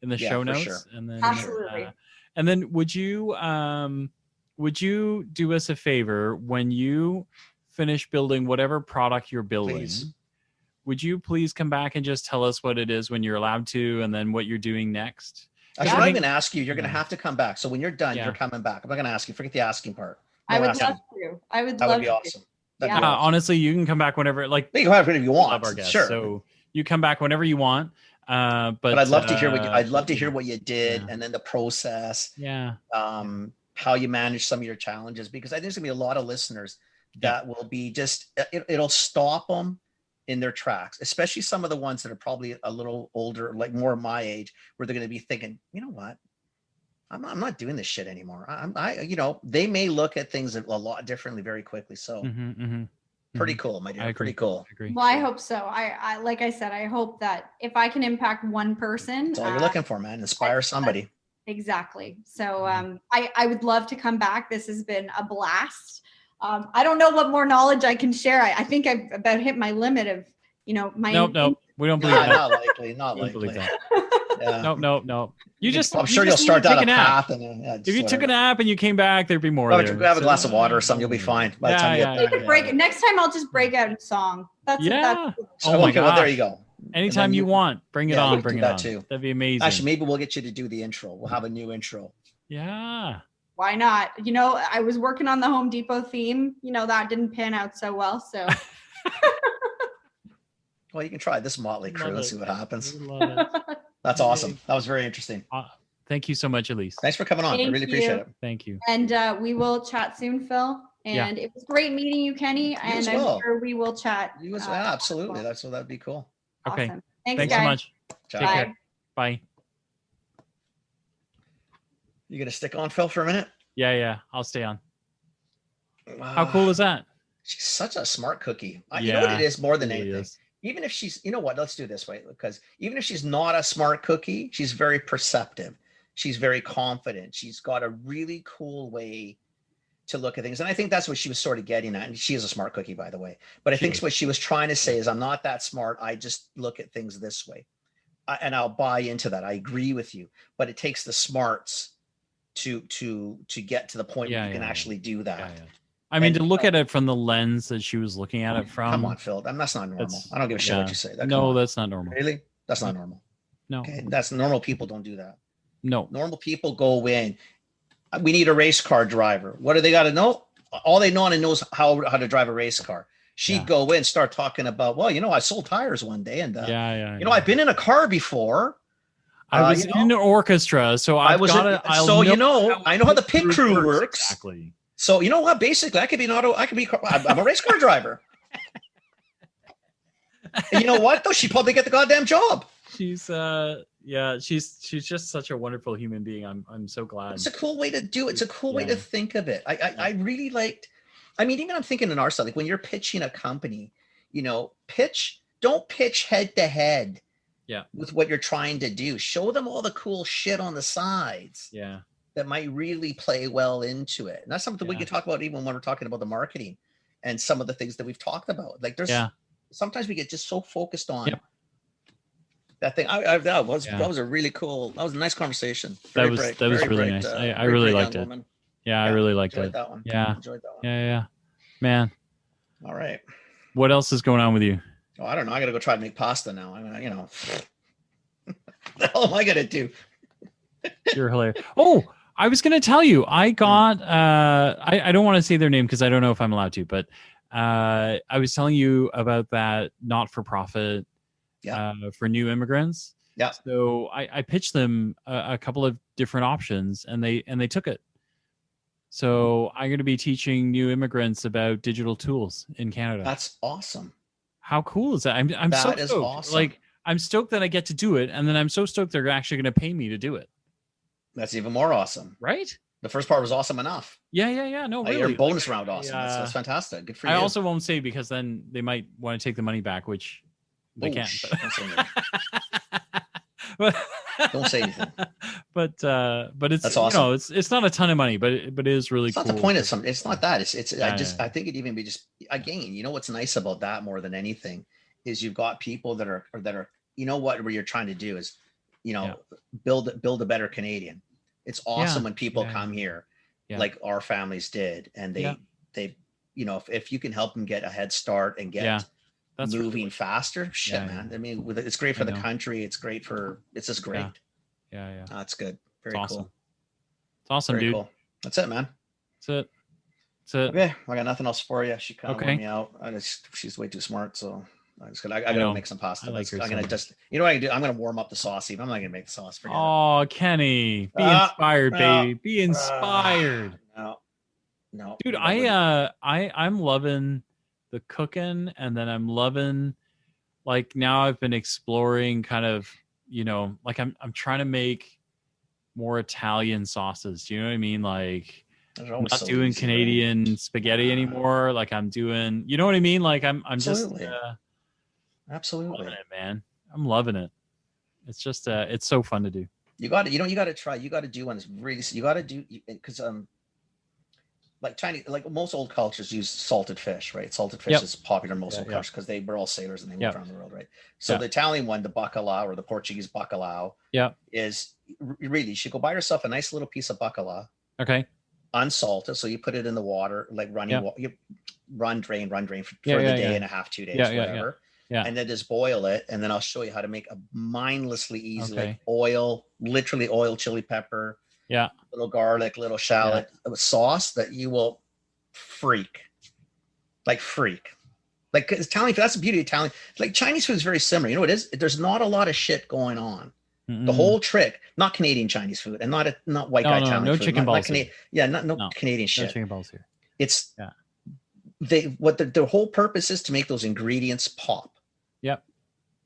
S2: in the show notes,
S3: sure.
S4: And then absolutely.
S2: And then would you do us a favor when you finish building whatever product you're building?
S3: Please.
S2: Would you please come back and just tell us what it is when you're allowed to, and then what you're doing next?
S3: I'm not going to ask you. You're going to have to come back. So when you're done, you're coming back. I'm not going to ask you. Forget the asking part.
S4: I would
S3: asking.
S4: love to. I would
S3: That
S4: love
S3: would be
S4: to.
S3: awesome. That'd be
S4: Yeah.
S3: awesome.
S2: Honestly, you can come back whenever. Like,
S3: You can have whatever you want.
S2: love our guests,
S3: Sure.
S2: so you come back whenever you want. But
S3: I'd love to hear what I'd love to hear what you did,
S2: Yeah.
S3: and then the process.
S2: Yeah.
S3: How you manage some of your challenges, because I think there's gonna be a lot of listeners that will be just it'll stop them in their tracks, especially some of the ones that are probably a little older, like more my age, where they're going to be thinking, you know what, I'm not doing this shit anymore. They may look at things a lot differently very quickly. So pretty cool, my dear. Pretty cool.
S2: I agree.
S4: Well, I hope so. I like I said, I hope that if I can impact one person,
S3: That's all you're looking for, man. Inspire somebody.
S4: Exactly. So I would love to come back. This has been a blast. I don't know what more knowledge I can share. I think I've about hit my limit of, my.
S2: Nope. We don't believe that.
S3: Not likely. Not likely.
S2: Yeah. Nope.
S3: I'm sure you'll start down a path.
S2: If you took a nap and you came back, there'd be more.
S3: Have a glass of water or something. You'll be fine. By the time you get
S4: back. Next time I'll just break out in song. That's
S2: oh
S3: my God. Well, there you go.
S2: Anytime you want, bring it on. Bring it on.
S3: Too.
S2: That'd be amazing.
S3: Actually, maybe we'll get you to do the intro. We'll have a new intro.
S2: Yeah.
S4: Why not? I was working on the Home Depot theme. That didn't pan out so well. So.
S3: Well, you can try this Motley Crue and see what happens.
S2: Love it.
S3: That's awesome. That was very interesting.
S2: Thank you so much, Alys.
S3: Thanks for coming on. I really appreciate it.
S2: Thank you.
S4: And we will chat soon, Phil. And it was great meeting you, Kenny. And I'm sure we will chat.
S3: You as well. Absolutely. That'd be cool.
S2: Okay.
S4: Awesome.
S2: Thanks so much.
S3: Ciao.
S2: Take care. Bye.
S3: You gonna stick on, Phil, for a minute?
S2: Yeah. I'll stay on. How cool is that?
S3: She's such a smart cookie. You know what it is more than anything?
S2: Is.
S3: Even if she's, let's do it this way, because even if she's not a smart cookie, she's very perceptive. She's very confident. She's got a really cool way to look at things. And I think that's what she was sort of getting at. And she is a smart cookie, by the way. But I think what she was trying to say is, I'm not that smart. I just look at things this way. And I'll buy into that. I agree with you. But it takes the smarts to get to the point where you can actually do that.
S2: Yeah. I mean, to look at it from the lens that she was looking at it from.
S3: Come on, Phil. That's not normal. I don't give a shit what you say.
S2: That's not normal.
S3: Really? That's not normal.
S2: No.
S3: Okay. That's normal. People don't do that.
S2: No.
S3: Normal people go in. We need a race car driver. What do they got to know? All they know and knows how to drive a race car. She'd go in, start talking about, I sold tires one day, and I've been in a car before.
S2: I was in an orchestra, so I know
S3: how the pit crew works.
S2: Exactly.
S3: So you know what? Basically, I'm a race car driver. And you know what? Though she'd probably get the goddamn job.
S2: She's she's just such a wonderful human being. I'm so glad.
S3: It's a cool way to do it. It's a cool way to think of it. I really liked. I mean, even I'm thinking in our side, like when you're pitching a company, don't pitch head to head.
S2: Yeah.
S3: With what you're trying to do, show them all the cool shit on the sides.
S2: Yeah.
S3: That might really play well into it. And that's something we can talk about even when we're talking about the marketing and some of the things that we've talked about. Like sometimes we get just so focused on that thing. That was a really cool, that was a nice conversation.
S2: That was really nice. I really liked it.
S3: Woman.
S2: Yeah, I really liked
S3: it. That one.
S2: Yeah.
S3: Enjoyed that one.
S2: Yeah. Man.
S3: All right.
S2: What else is going on with you?
S3: Oh, I don't know. I got to go try to make pasta now. I mean, what the hell am I going to do?
S2: You're hilarious. Oh, I was going to tell you, I got, I don't want to say their name because I don't know if I'm allowed to, but I was telling you about that not-for-profit for new immigrants.
S3: Yeah.
S2: So I pitched them a couple of different options and they took it. So I'm going to be teaching new immigrants about digital tools in Canada.
S3: That's awesome.
S2: How cool is that? I'm so stoked.
S3: Is awesome.
S2: Like, I'm stoked that I get to do it, and then I'm so stoked they're actually going to pay me to do it.
S3: That's even more awesome,
S2: right?
S3: The first part was awesome enough.
S2: Yeah. No, really.
S3: Your bonus round, awesome. That's fantastic. Good for you.
S2: I also won't say because then they might want to take the money back, which they can't.
S3: Don't say anything.
S2: But it's
S3: that's awesome.
S2: It's not a ton of money, but it is really cool.
S3: It's not the point of something. It's not that. I think it'd even be just again. You know what's nice about that more than anything is you've got people that are what you're trying to do is build a better Canadian. It's awesome when people come here like our families did, and they if you can help them get a head start and get moving faster, man. I mean, it's great for the country. It's just great.
S2: Yeah.
S3: That's good. Very
S2: awesome.
S3: cool.
S2: It's awesome,
S3: Very
S2: dude.
S3: Cool. That's it, man.
S2: That's So
S3: Okay, I got nothing else for you. She kind of
S2: Okay.
S3: wore me out. She's way too smart, so I gotta
S2: know.
S3: make some pasta.
S2: I like her
S3: I'm
S2: so
S3: gonna
S2: much.
S3: just, you know what I can do? I'm gonna warm up the sauce. Even I'm not gonna make the sauce. Forget it.
S2: Oh, Kenny, be
S3: Ah,
S2: inspired,
S3: no,
S2: baby. Be inspired.
S3: No,
S2: Dude,
S3: I'm done
S2: I'm loving the cooking, and then I'm loving, like, now I've been exploring kind of, like I'm trying to make more Italian sauces. Do you know what I mean? Like,
S3: They're
S2: I'm
S3: always
S2: not
S3: so
S2: doing
S3: easy, right?
S2: Canadian spaghetti anymore. Like, I'm doing, you know what I mean? Like, I'm just
S3: Absolutely. Absolutely.
S2: loving it, man. I'm loving it. It's just it's so fun to do.
S3: You got to, you got to try. You got to do one that's really. You got to do, because like Chinese, like most old cultures use salted fish, right? Salted fish
S2: Yep.
S3: is popular in most
S2: Yeah,
S3: old cultures because they were all sailors and they moved
S2: Yep.
S3: around the world, right? So
S2: Yeah.
S3: the Italian one, the bacalao or the Portuguese bacalao,
S2: Yeah.
S3: is really, you should go buy yourself a nice little piece of bacalao,
S2: Okay.
S3: unsalted. So you put it in the water, like running
S2: Yep.
S3: water. You run, drain for
S2: Yeah,
S3: the
S2: yeah,
S3: day
S2: yeah.
S3: and a half, 2 days,
S2: Yeah, yeah,
S3: whatever.
S2: yeah.
S3: And then just boil it. And then I'll show you how to make a mindlessly easy,
S2: Okay.
S3: like oil, literally oil, chili pepper,
S2: Yeah.
S3: little garlic, little shallot sauce that you will freak. Like 'cause Italian, that's the beauty of Italian. Like Chinese food is very similar. You know what it is? There's not a lot of shit going on. The whole trick, not Canadian Chinese food, and not white guy Italian
S2: no
S3: food.
S2: chicken balls.
S3: Canadian, no Canadian
S2: No
S3: shit.
S2: chicken balls here.
S3: It's
S2: Yeah.
S3: the whole purpose is to make those ingredients pop.
S2: Yep.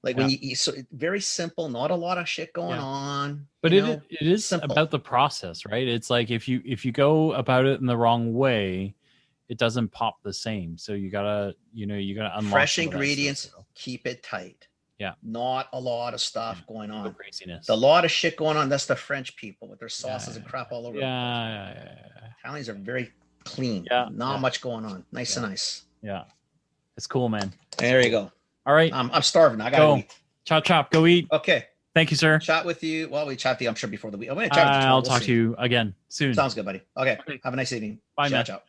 S3: Like when you eat, so very simple, not a lot of shit going on.
S2: But it is
S3: simple.
S2: about the process, right? It's like if you go about it in the wrong way, it doesn't pop the same. So you gotta unlock
S3: Fresh
S2: some of that
S3: ingredients,
S2: stuff,
S3: keep it tight.
S2: Yeah.
S3: Not a lot of stuff going
S2: no
S3: on.
S2: craziness.
S3: A lot of shit going on. That's the French people with their sauces and crap all over.
S2: Yeah.
S3: Italians are very clean.
S2: Yeah,
S3: Not much going on. Nice and nice.
S2: Yeah. It's cool, man.
S3: There you go.
S2: All right.
S3: I'm starving. I gotta
S2: Go.
S3: eat.
S2: Chop. Go eat.
S3: Okay.
S2: Thank you, sir.
S3: Chat with you. Well, we chat with you, I'm sure, before the week. I'm gonna chat with you tomorrow.
S2: I'll
S3: We'll
S2: talk
S3: see.
S2: to you again soon.
S3: Sounds good, buddy. Okay.
S2: Okay.
S3: Have a nice evening.
S2: Bye, man.
S3: Ciao.